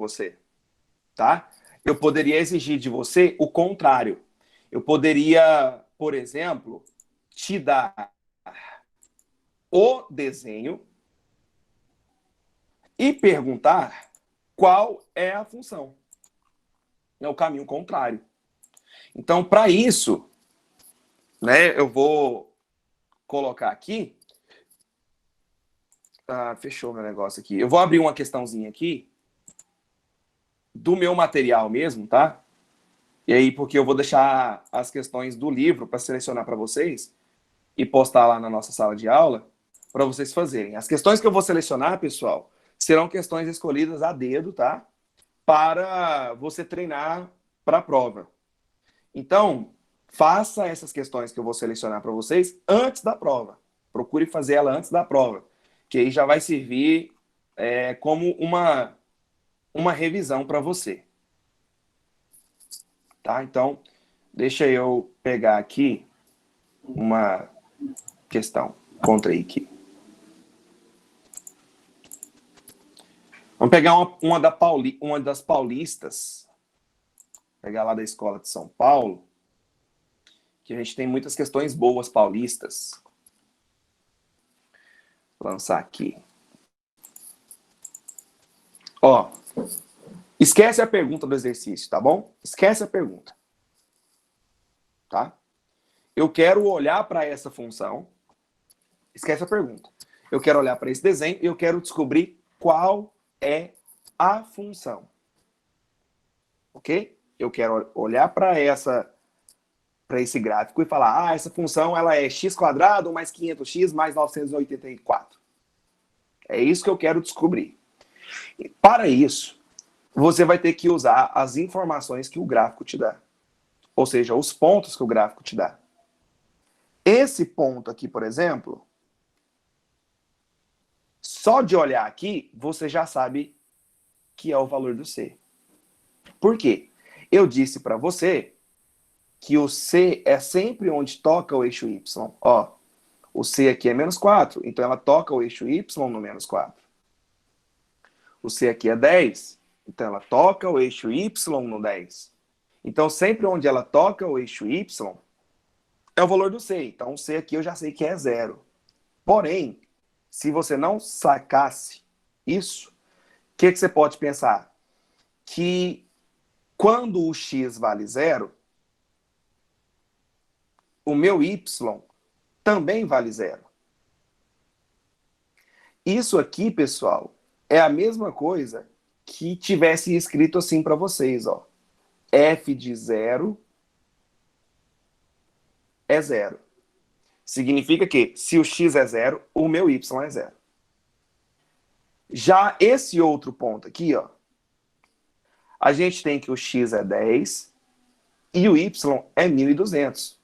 você, tá? Eu poderia exigir de você o contrário. Eu poderia, por exemplo, te dar o desenho e perguntar qual é a função. É o caminho contrário. Então, para isso, né, eu vou colocar aqui. Ah, fechou meu negócio aqui. Eu vou abrir uma questãozinha aqui do meu material mesmo, tá? E aí, porque eu vou deixar as questões do livro para selecionar para vocês e postar lá na nossa sala de aula para vocês fazerem. As questões que eu vou selecionar, pessoal, serão questões escolhidas a dedo, tá? Para você treinar para a prova. Então, faça essas questões que eu vou selecionar para vocês antes da prova. Procure fazer ela antes da prova, que aí já vai servir como uma revisão para você. Tá? Então, deixa eu pegar aqui uma questão. Encontrei aqui. Vamos pegar uma das paulistas. Pegar lá da escola de São Paulo. Que a gente tem muitas questões boas paulistas. Vou lançar aqui. Ó, esquece a pergunta do exercício, tá bom? Esquece a pergunta. Tá? Eu quero olhar para essa função. Esquece a pergunta. Eu quero olhar para esse desenho e eu quero descobrir qual é a função. Ok? Eu quero olhar para esse gráfico e falar, essa função ela é x² mais 500x mais 984. É isso que eu quero descobrir. E para isso, você vai ter que usar as informações que o gráfico te dá. Ou seja, os pontos que o gráfico te dá. Esse ponto aqui, por exemplo, só de olhar aqui, você já sabe que é o valor do C. Por quê? Eu disse para você que o C é sempre onde toca o eixo Y. Ó, o C aqui é -4, então ela toca o eixo Y no -4. O C aqui é 10, então ela toca o eixo Y no 10. Então, sempre onde ela toca o eixo Y, é o valor do C. Então, o C aqui eu já sei que é 0. Porém, se você não sacasse isso, o que você pode pensar? Que quando o X vale 0, o meu Y também vale 0. Isso aqui, pessoal, é a mesma coisa que tivesse escrito assim para vocês, ó. F de 0 é 0. Significa que se o X é 0, o meu Y é 0. Já esse outro ponto aqui, ó, a gente tem que o X é 10 e o Y é 1.200.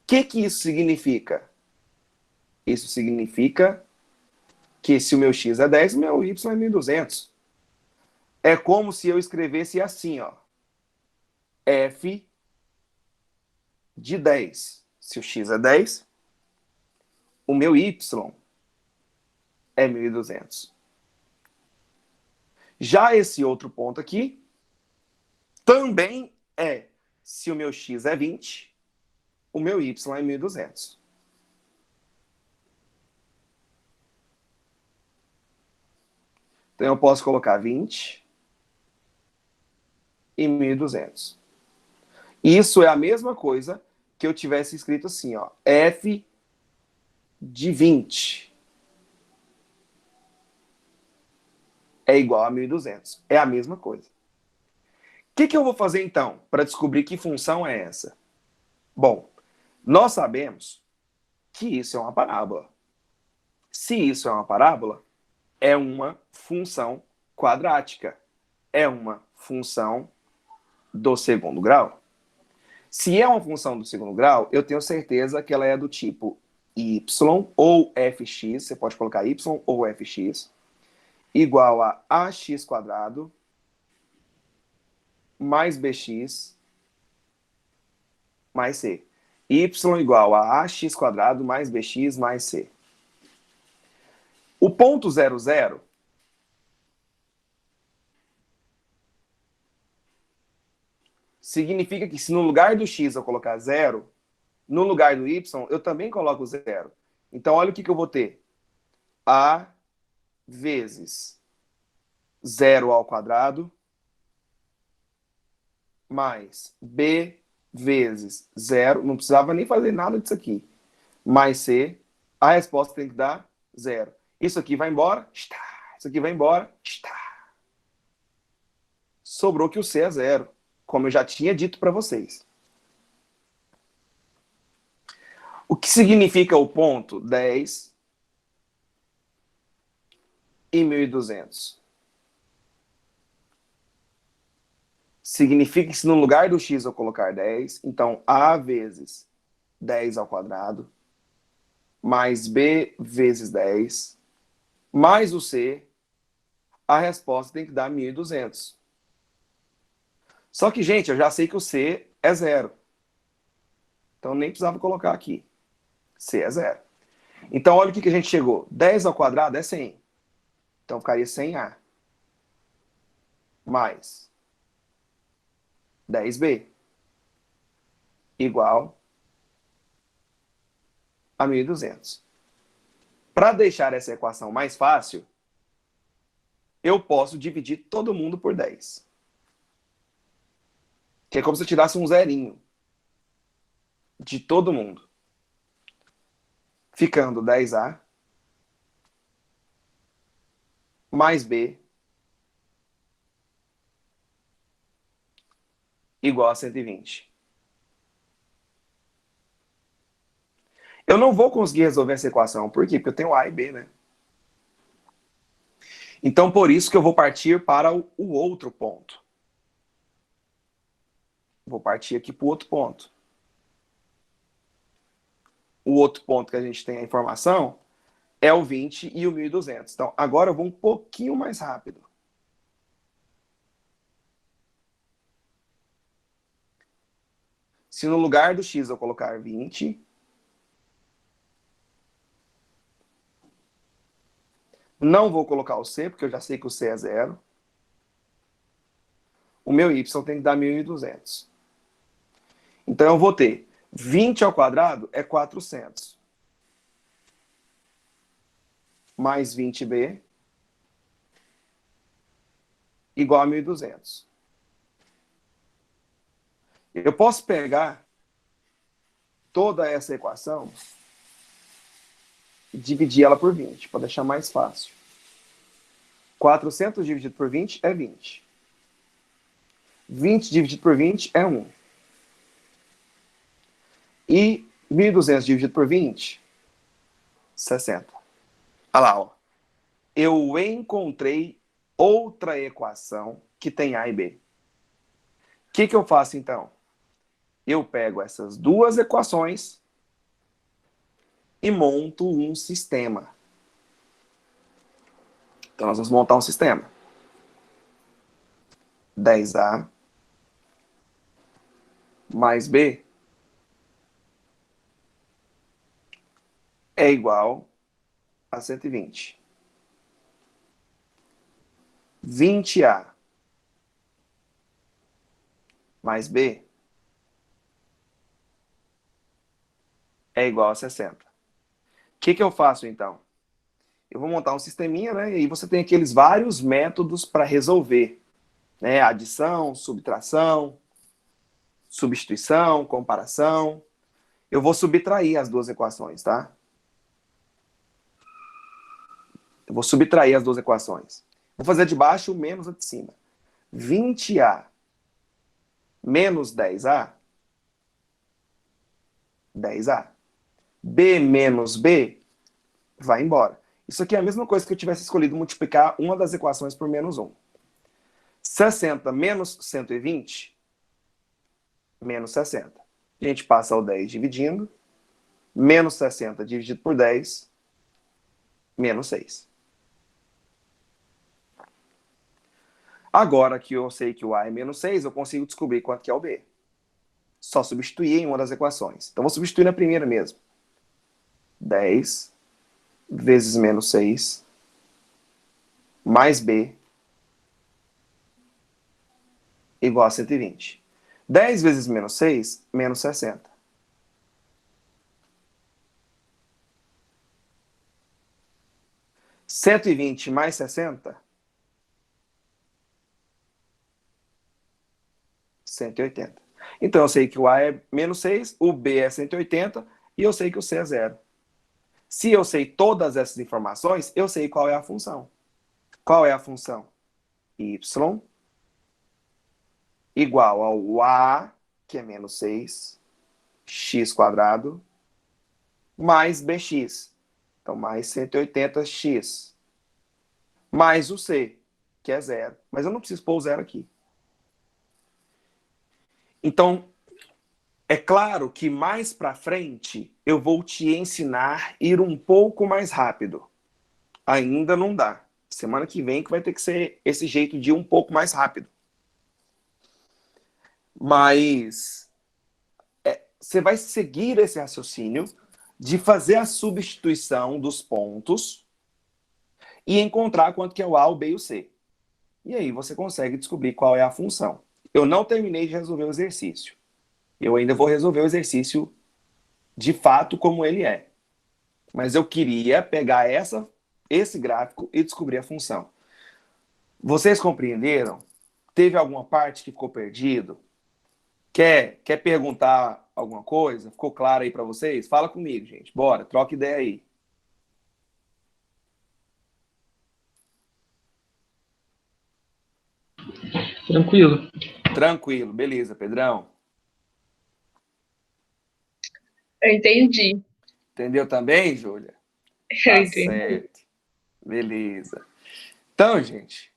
O que isso significa? Isso significa que se o meu X é 10, o meu Y é 1.200. É como se eu escrevesse assim, ó. F de 10. Se o X é 10, o meu Y é 1.200. Já esse outro ponto aqui também é, se o meu X é 20, o meu Y é 1.200. Então eu posso colocar 20 e 1.200. Isso é a mesma coisa que eu tivesse escrito assim, ó, F de 20 é igual a 1.200. É a mesma coisa. O que eu vou fazer então para descobrir que função é essa? Bom, nós sabemos que isso é uma parábola. Se isso é uma parábola, é uma função quadrática. É uma função do segundo grau. Se é uma função do segundo grau, eu tenho certeza que ela é do tipo y ou fx, você pode colocar y ou fx, igual a ax² mais bx mais c. Y igual a ax² mais bx mais c. O ponto 0, 0 significa que se no lugar do x eu colocar 0, no lugar do y eu também coloco 0. Então, olha o que eu vou ter. A vezes 0 ao quadrado mais b vezes 0, não precisava nem fazer nada disso aqui, mais c, a resposta tem que dar 0. Isso aqui vai embora, está. Isso aqui vai embora, está. Sobrou que o c é 0, como eu já tinha dito para vocês. O que significa o ponto 10 e 1.200? Significa que se no lugar do x eu colocar 10, então a vezes 10 ao quadrado, mais b vezes 10, mais o c, a resposta tem que dar 1.200. Só que, gente, eu já sei que o c é 0. Então nem precisava colocar aqui. C é 0. Então olha o que a gente chegou. 10 ao quadrado é 100. Então ficaria 100A. Mais 10b igual a 1.200. Para deixar essa equação mais fácil, eu posso dividir todo mundo por 10. Que é como se eu tirasse um zerinho de todo mundo. Ficando 10A mais b igual a 120. Eu não vou conseguir resolver essa equação. Por quê? Porque eu tenho A e B, né? Então, por isso que eu vou partir para o outro ponto. Vou partir aqui para o outro ponto. O outro ponto que a gente tem a informação é o 20 e o 1.200. Então, agora eu vou um pouquinho mais rápido. Se no lugar do x eu colocar 20, não vou colocar o c, porque eu já sei que o c é 0. O meu y tem que dar 1.200. Então, eu vou ter 20 ao quadrado é 400. Mais 20b igual a 1.200. Eu posso pegar toda essa equação e dividir ela por 20, para deixar mais fácil. 400 dividido por 20 é 20. 20 dividido por 20 é 1. E 1.200 dividido por 20, 60. Olha lá, ó. Eu encontrei outra equação que tem A e B. O que eu faço, então? Eu pego essas duas equações e monto um sistema. Então, nós vamos montar um sistema. 10A mais B é igual a 120. 20A mais B é igual a 60. O que eu faço, então? Eu vou montar um sisteminha, né? E aí você tem aqueles vários métodos para resolver. Né? Adição, subtração, substituição, comparação. Eu vou subtrair as duas equações, tá? Eu vou subtrair as duas equações. Vou fazer de baixo menos a de cima. 20A menos 10A, 10A. B menos B vai embora. Isso aqui é a mesma coisa que eu tivesse escolhido multiplicar uma das equações por menos 1. 60 menos 120, menos 60. A gente passa o 10 dividindo. Menos 60 dividido por 10, menos 6. Agora que eu sei que o A é menos 6, eu consigo descobrir quanto que é o B. Só substituir em uma das equações. Então, vou substituir na primeira mesmo. 10 vezes menos 6 mais B igual a 120. 10 vezes menos 6, menos 60. Cento e vinte mais 60, 180. Então, eu sei que o A é menos 6, o B é 180 e eu sei que o C é 0. Se eu sei todas essas informações, eu sei qual é a função. Qual é a função? Y igual ao A, que é menos 6, x quadrado, mais bx. Então, mais 180x. Mais o C, que é 0. Mas eu não preciso pôr o 0 aqui. Então, é claro que mais para frente eu vou te ensinar a ir um pouco mais rápido. Ainda não dá. Semana que vem que vai ter que ser esse jeito de ir um pouco mais rápido. Mas você vai seguir esse raciocínio de fazer a substituição dos pontos e encontrar quanto que é o A, o B e o C. E aí você consegue descobrir qual é a função. Eu não terminei de resolver o exercício. Eu ainda vou resolver o exercício de fato como ele é. Mas eu queria pegar esse gráfico e descobrir a função. Vocês compreenderam? Teve alguma parte que ficou perdido? Quer perguntar alguma coisa? Ficou claro aí para vocês? Fala comigo, gente. Bora, troca ideia aí. Tranquilo. Tranquilo, beleza, Pedrão. Eu entendi. Entendeu também, Júlia? Eu Tá entendi. certo. Beleza. Então, gente,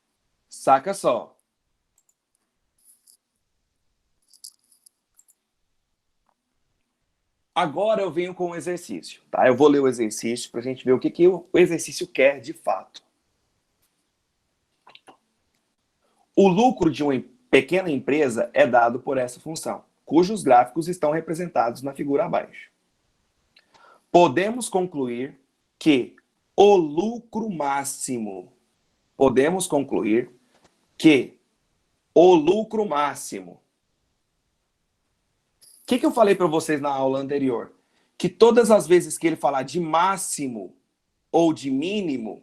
saca só. Agora eu venho com o exercício, tá? Eu vou ler o exercício para a gente ver o que o exercício quer de fato. O lucro de uma pequena empresa é dado por essa função, cujos gráficos estão representados na figura abaixo. Podemos concluir que o lucro máximo, o que eu falei para vocês na aula anterior? Que todas as vezes que ele falar de máximo ou de mínimo,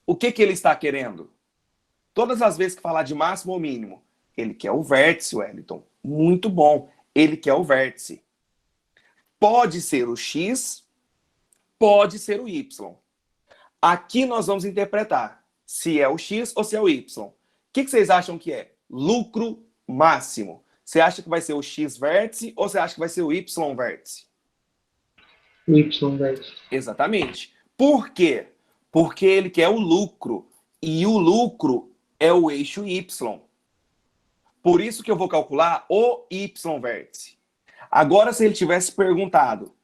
o que ele está querendo? Todas as vezes que falar de máximo ou mínimo, ele quer o vértice, Wellington. Muito bom. Ele quer o vértice. Pode ser o X, pode ser o Y. Aqui nós vamos interpretar se é o X ou se é o Y. O que vocês acham que é? Lucro máximo. Você acha que vai ser o X vértice ou você acha que vai ser o Y vértice? O Y, velho. Exatamente. Por quê? Porque ele quer o lucro. E o lucro é o eixo Y. Por isso que eu vou calcular o Y vértice. Agora, se ele tivesse perguntado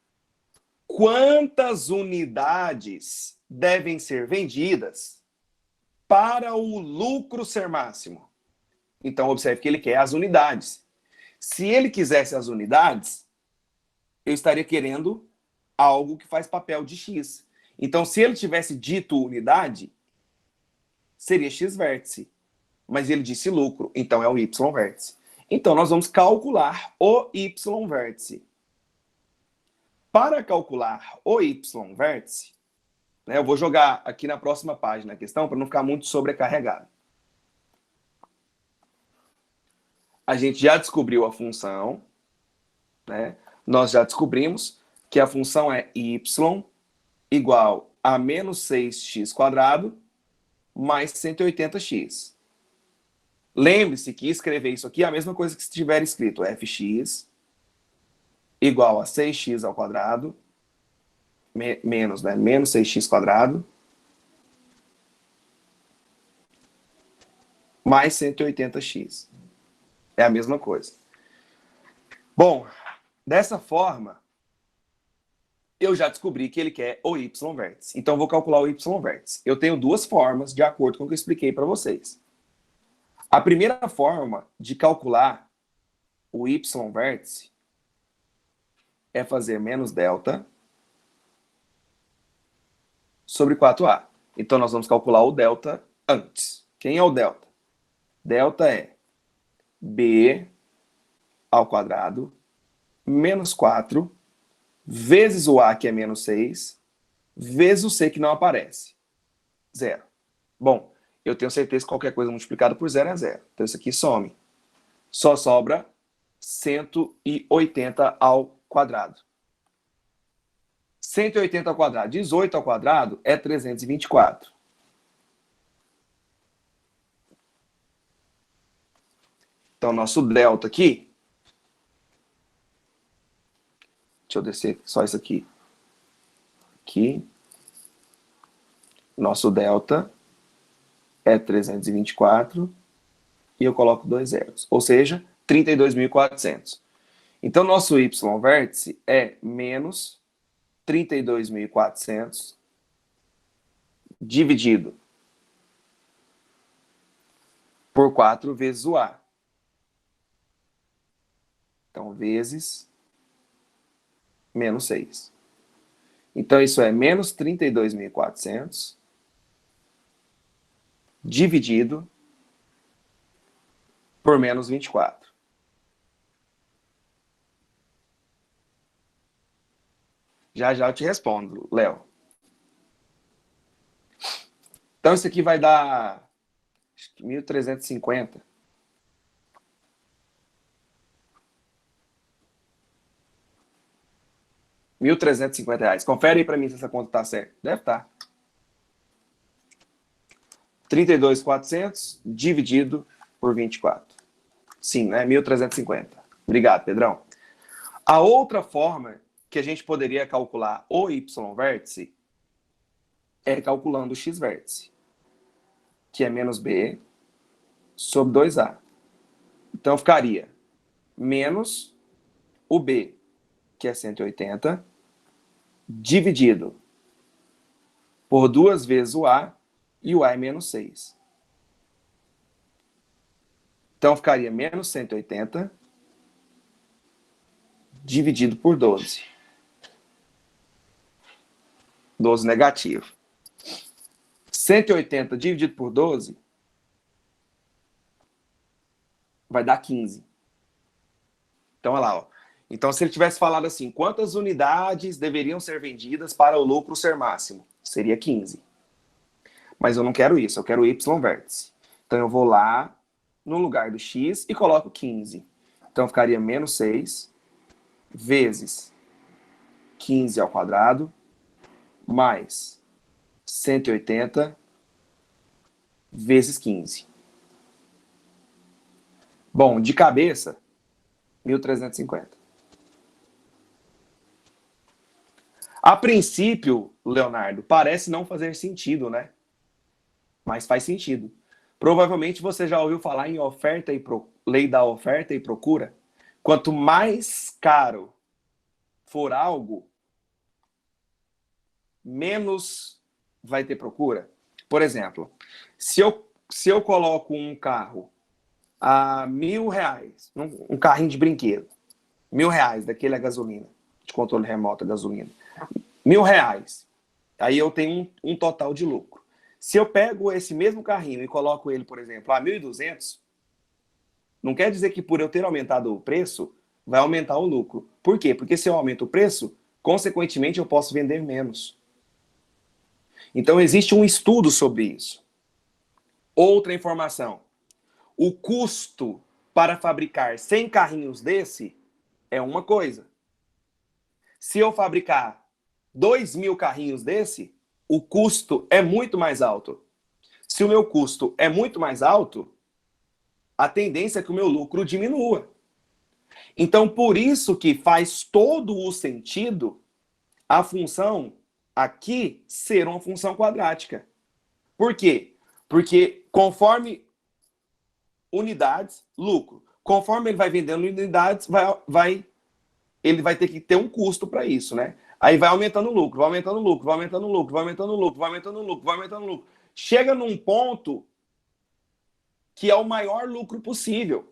quantas unidades devem ser vendidas para o lucro ser máximo? Então, observe que ele quer as unidades. Se ele quisesse as unidades, eu estaria querendo algo que faz papel de X. Então, se ele tivesse dito unidade, seria X vértice. Mas ele disse lucro, então é o Y vértice. Então, nós vamos calcular o Y vértice. Para calcular o Y vértice, né, eu vou jogar aqui na próxima página a questão para não ficar muito sobrecarregado. A gente já descobriu a função, né? Nós já descobrimos que a função é y igual a menos 6x quadrado mais 180x. Lembre-se que escrever isso aqui é a mesma coisa que se tiver escrito fx igual a 6x ao quadrado menos 6x quadrado mais 180x. É a mesma coisa. Bom, dessa forma, eu já descobri que ele quer o Y vértice. Então, eu vou calcular o Y vértice. Eu tenho duas formas, de acordo com o que eu expliquei para vocês. A primeira forma de calcular o Y vértice é fazer menos delta sobre 4A. Então, nós vamos calcular o delta antes. Quem é o delta? Delta é B ao quadrado menos 4 vezes o A, que é menos 6, vezes o C, que não aparece. 0. Bom, eu tenho certeza que qualquer coisa multiplicada por 0 é 0. Então, isso aqui some. Só sobra 180 ao quadrado. 180 ao quadrado. 18 ao quadrado é 324. Então, nosso delta aqui... Deixa eu descer só isso aqui. Aqui. Nosso delta é 324. E eu coloco 2 zeros. Ou seja, 32.400. Então, nosso y vértice é menos 32.400 dividido por 4 vezes o A. Então, vezes menos 6. Então, isso é menos 32.400 dividido por menos 24. Já já eu te respondo, Léo. Então, isso aqui vai dar 1.350. R$ 1.350. Confere aí para mim se essa conta está certa. Deve estar. 32.400 dividido por 24. Sim, né? 1.350. Obrigado, Pedrão. A outra forma que a gente poderia calcular o y vértice é calculando o x vértice, que é menos b sobre 2a. Então, ficaria menos o b, que é 180, dividido por 2 vezes o a, e o a é menos 6. Então, ficaria menos 180 dividido por 12. 12 negativo. 180 dividido por 12 vai dar 15. Então, olha lá, ó. Então, se ele tivesse falado assim, quantas unidades deveriam ser vendidas para o lucro ser máximo? Seria 15. Mas eu não quero isso, eu quero o y vértice. Então, eu vou lá no lugar do x e coloco 15. Então, ficaria menos 6 vezes 15 ao quadrado mais 180 vezes 15. Bom, de cabeça, 1.350. A princípio, Leonardo, parece não fazer sentido, né? Mas faz sentido. Provavelmente você já ouviu falar em lei da oferta e procura. Quanto mais caro for algo, menos vai ter procura. Por exemplo, se eu coloco um carro a R$ 1.000, um carrinho de brinquedo, R$ 1.000, daquele a gasolina, de controle remoto a gasolina, R$ 1.000, aí eu tenho um total de lucro. Se eu pego esse mesmo carrinho e coloco ele, por exemplo, a 1.200, não quer dizer que por eu ter aumentado o preço, vai aumentar o lucro. Por quê? Porque se eu aumento o preço, consequentemente eu posso vender menos. Então existe um estudo sobre isso. Outra informação. O custo para fabricar 100 carrinhos desse é uma coisa. Se eu fabricar 2.000 carrinhos desse, o custo é muito mais alto. Se o meu custo é muito mais alto, a tendência é que o meu lucro diminua. Então, por isso que faz todo o sentido a função aqui ser uma função quadrática. Por quê? Porque conforme unidades, lucro. Conforme ele vai vendendo unidades, ele vai ter que ter um custo para isso, né? Aí vai aumentando o lucro, vai aumentando o lucro, vai aumentando o lucro, vai aumentando o lucro, vai aumentando o lucro, vai aumentando o lucro. Chega num ponto que é o maior lucro possível.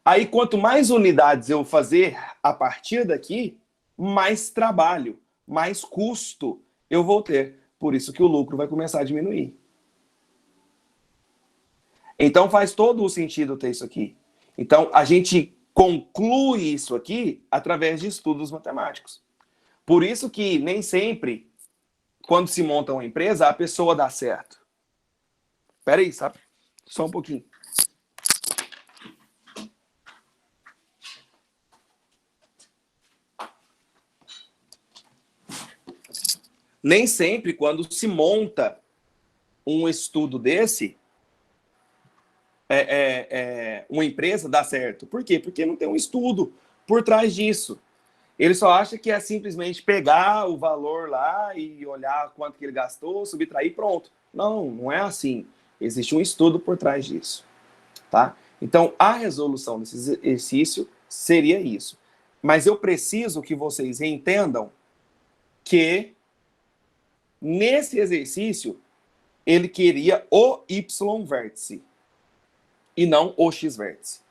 Aí, quanto mais unidades eu fazer a partir daqui, mais trabalho, mais custo eu vou ter. Por isso que o lucro vai começar a diminuir. Então faz todo o sentido ter isso aqui. Então a gente conclui isso aqui através de estudos matemáticos. Por isso que nem sempre, quando se monta uma empresa, a pessoa dá certo. Espera aí, sabe? Só um pouquinho. Nem sempre, quando se monta um estudo desse, uma empresa dá certo. Por quê? Porque não tem um estudo por trás disso. Ele só acha que é simplesmente pegar o valor lá e olhar quanto que ele gastou, subtrair e pronto. Não, não é assim. Existe um estudo por trás disso. Tá? Então, a resolução desse exercício seria isso. Mas eu preciso que vocês entendam que nesse exercício ele queria o y-vértice e não o x-vértice.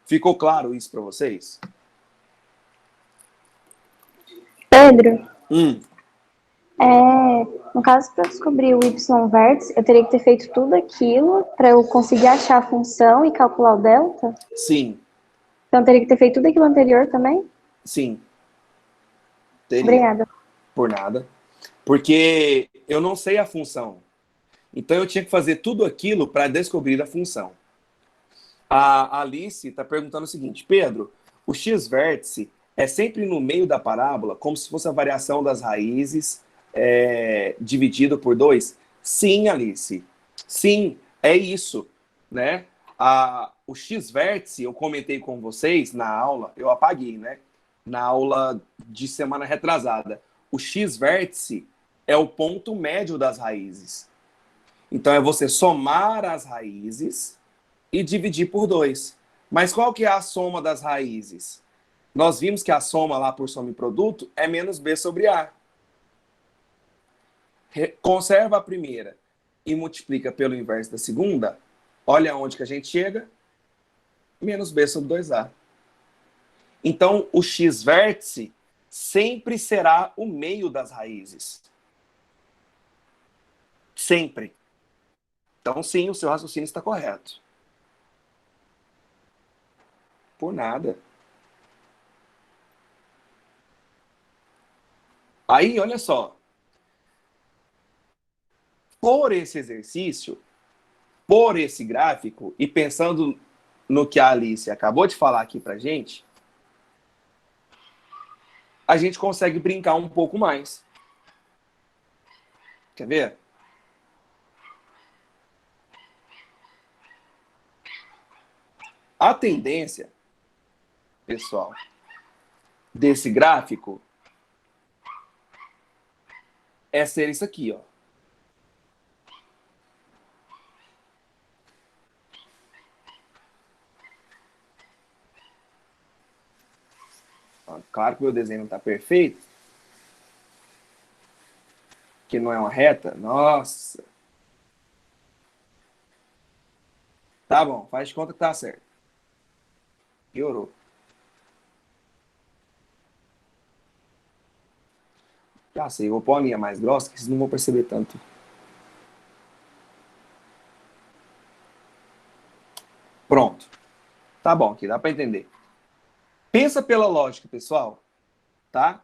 Ficou claro isso para vocês? Pedro, Hum. no caso, para descobrir o y-vértice, eu teria que ter feito tudo aquilo para eu conseguir achar a função e calcular o delta? Sim, Então, eu teria que ter feito tudo aquilo anterior também? sim. Teria. Obrigada. Por nada. Porque eu não sei a função. Então, eu tinha que fazer tudo aquilo para descobrir a função. A Alice está perguntando o seguinte: Pedro, o x-vértice é sempre no meio da parábola, como se fosse a variação das raízes dividido por 2? Sim, Alice. Sim, é isso. Né? O x-vértice, eu comentei com vocês na aula, eu apaguei, né? Na aula de semana retrasada. O x-vértice é o ponto médio das raízes. Então, é você somar as raízes e dividir por 2. Mas qual que é a soma das raízes? Nós vimos que a soma lá por soma e produto é menos b sobre a. Conserva a primeira e multiplica pelo inverso da segunda. Olha onde que a gente chega. Menos b sobre 2a. Então, o x-vértice sempre será o meio das raízes. Sempre. Então, sim, o seu raciocínio está correto. Por nada. Aí, olha só. Por esse exercício, por esse gráfico, e pensando no que a Alice acabou de falar aqui pra gente, a gente consegue brincar um pouco mais. Quer ver? A tendência, pessoal, desse gráfico é ser isso aqui, ó. Claro que meu desenho não está perfeito, que não é uma reta. Nossa. Tá bom, faz de conta que tá certo. Piorou. Já sei, vou pôr uma linha mais grossa, que vocês não vão perceber tanto. Pronto. Tá bom aqui, dá para entender. Pensa pela lógica, pessoal. Tá?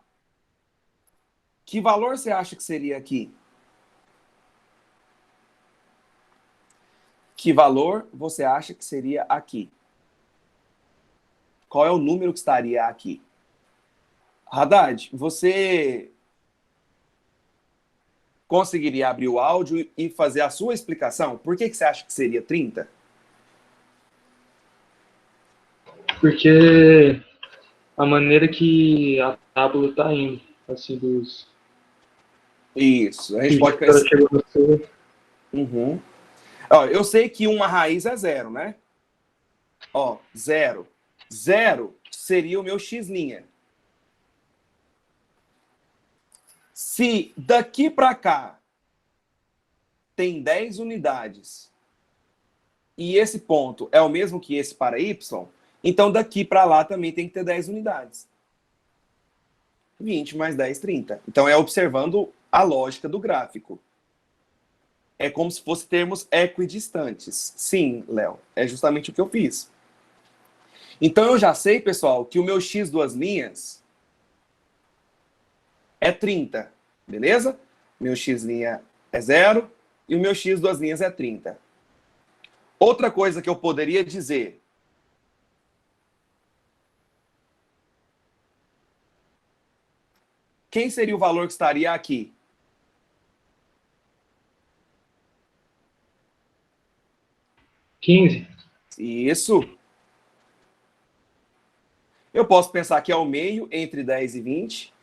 Que valor você acha que seria aqui? Que valor você acha que seria aqui? Qual é o número que estaria aqui? Haddad, você conseguiria abrir o áudio e fazer a sua explicação? Por que você acha que seria 30? Porque a maneira que a tábua está indo, assim, dos... Isso, a gente pode... Uhum. Ó, eu sei que uma raiz é 0, né? Ó, 0. 0 seria o meu x'. Se daqui para cá tem 10 unidades e esse ponto é o mesmo que esse para y, então daqui para lá também tem que ter 10 unidades. 20 mais 10, 30. Então é observando a lógica do gráfico, É como se fossem termos equidistantes. Sim, Léo, é justamente o que eu fiz. Então eu já sei, pessoal, que o meu x duas linhas é 30, beleza? Meu x' é 0 e o meu x duas linhas é 30. Outra coisa que eu poderia dizer. Quem seria o valor que estaria aqui? Quinze. Isso. Eu posso pensar que é o meio entre 10 e 20.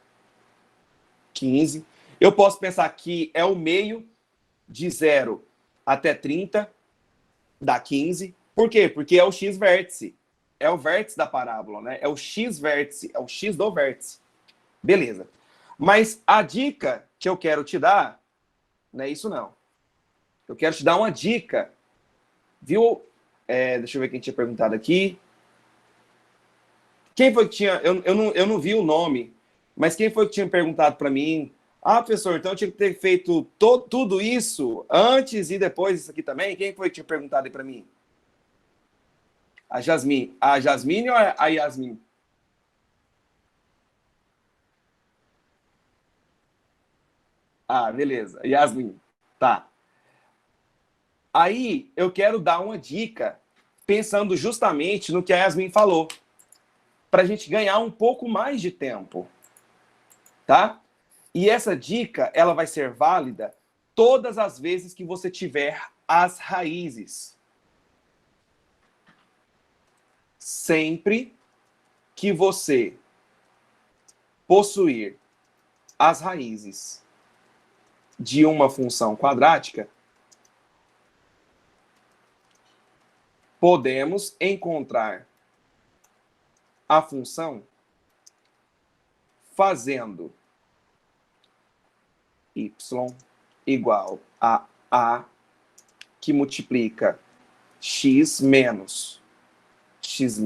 15. Eu posso pensar que é o meio de 0 até 30, dá 15. Por quê? Porque é o x vértice. É o vértice da parábola, né? É o x vértice, é o x do vértice. Beleza. Mas a dica que eu quero te dar não é isso, não. Eu quero te dar uma dica. Viu? Deixa eu ver quem tinha perguntado aqui. Quem foi que tinha... Eu não vi o nome, mas quem foi que tinha perguntado para mim? Ah, professor, então eu tinha que ter feito tudo isso antes e depois isso aqui também? Quem foi que tinha perguntado aí para mim? A Jasmine. A Jasmine ou a Yasmin? Ah, beleza. Yasmin. Tá. Aí eu quero dar uma dica pensando justamente no que a Yasmin falou, para a gente ganhar um pouco mais de tempo, tá? E essa dica, ela vai ser válida todas as vezes que você tiver as raízes. Sempre que você possuir as raízes de uma função quadrática, podemos encontrar a função fazendo y igual a A que multiplica x menos x'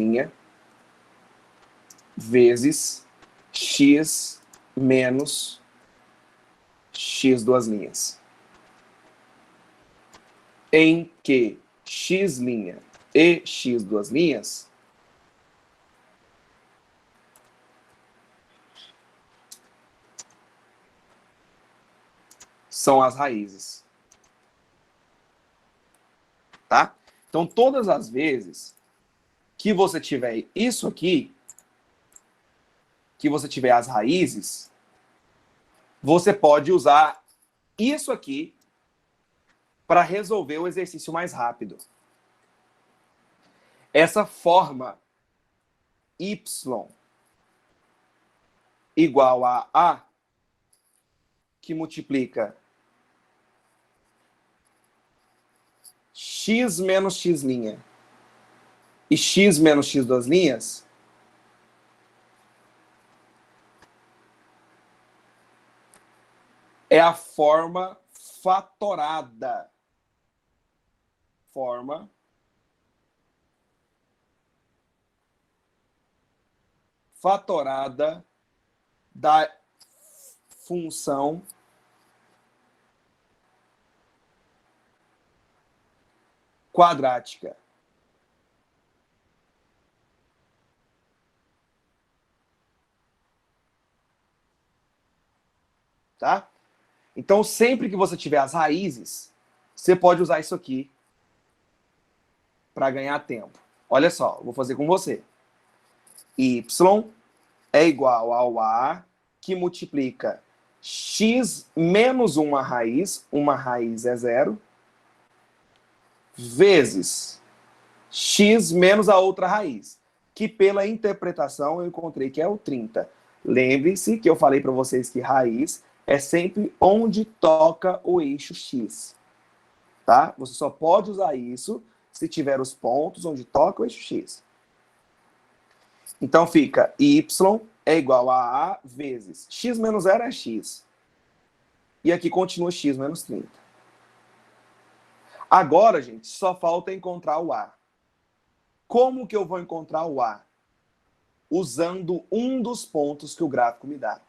vezes x menos x duas linhas. Em que x' e x duas linhas são as raízes. Tá? Então, todas as vezes que você tiver isso aqui, que você tiver as raízes, você pode usar isso aqui para resolver o exercício mais rápido. Essa forma y igual a A, que multiplica x menos x' e x menos x duas linhas, é a forma fatorada. Forma fatorada da função quadrática. Tá? Então, sempre que você tiver as raízes, você pode usar isso aqui para ganhar tempo. Olha só, vou fazer com você. Y é igual ao A que multiplica x menos uma raiz é 0, vezes x menos a outra raiz, que pela interpretação eu encontrei que é o 30. Lembre-se que eu falei para vocês que raiz é sempre onde toca o eixo x. Tá? Você só pode usar isso se tiver os pontos onde toca o eixo x. Então fica y é igual a A vezes x menos 0 é x. E aqui continua x menos 30. Agora, gente, só falta encontrar o A. Como que eu vou encontrar o A? Usando um dos pontos que o gráfico me dá.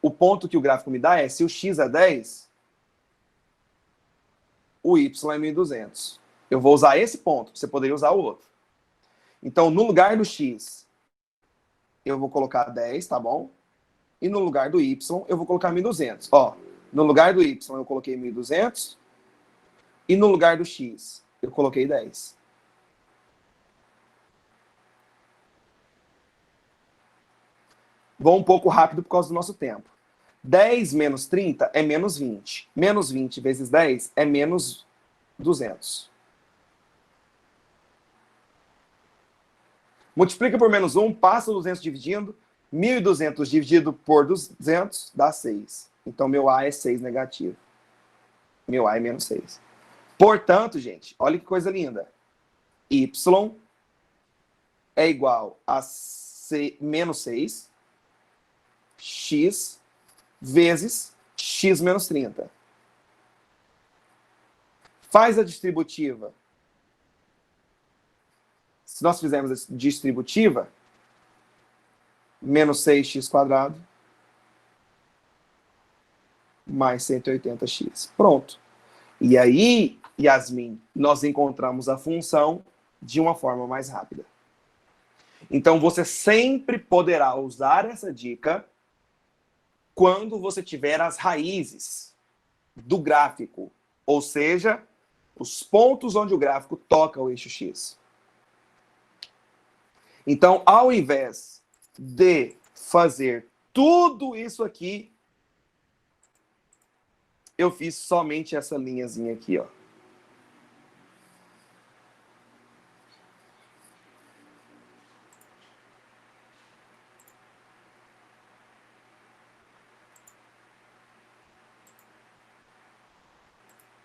O ponto que o gráfico me dá é, se o x é 10, o y é 1.200. Eu vou usar esse ponto, você poderia usar o outro. Então, no lugar do x, eu vou colocar 10, tá bom? E no lugar do y, eu vou colocar 1.200. Ó, no lugar do y, eu coloquei 1.200. E no lugar do x, eu coloquei 10. Vou um pouco rápido por causa do nosso tempo. 10 menos 30 é menos 20. Menos 20 vezes 10 é menos 200. Multiplica por menos 1, passa 200 dividindo. 1.200 dividido por 200 dá 6. Então, meu A é 6 negativo. Meu A é menos 6. Portanto, gente, olha que coisa linda. Y é igual a menos 6. X vezes x menos 30. Faz a distributiva. Se nós fizermos a distributiva, menos 6x² mais 180x. Pronto. E aí, Yasmin, nós encontramos a função de uma forma mais rápida. Então, você sempre poderá usar essa dica quando você tiver as raízes do gráfico, ou seja, os pontos onde o gráfico toca o eixo X. Então, ao invés de fazer tudo isso aqui, eu fiz somente essa linhazinha aqui, ó.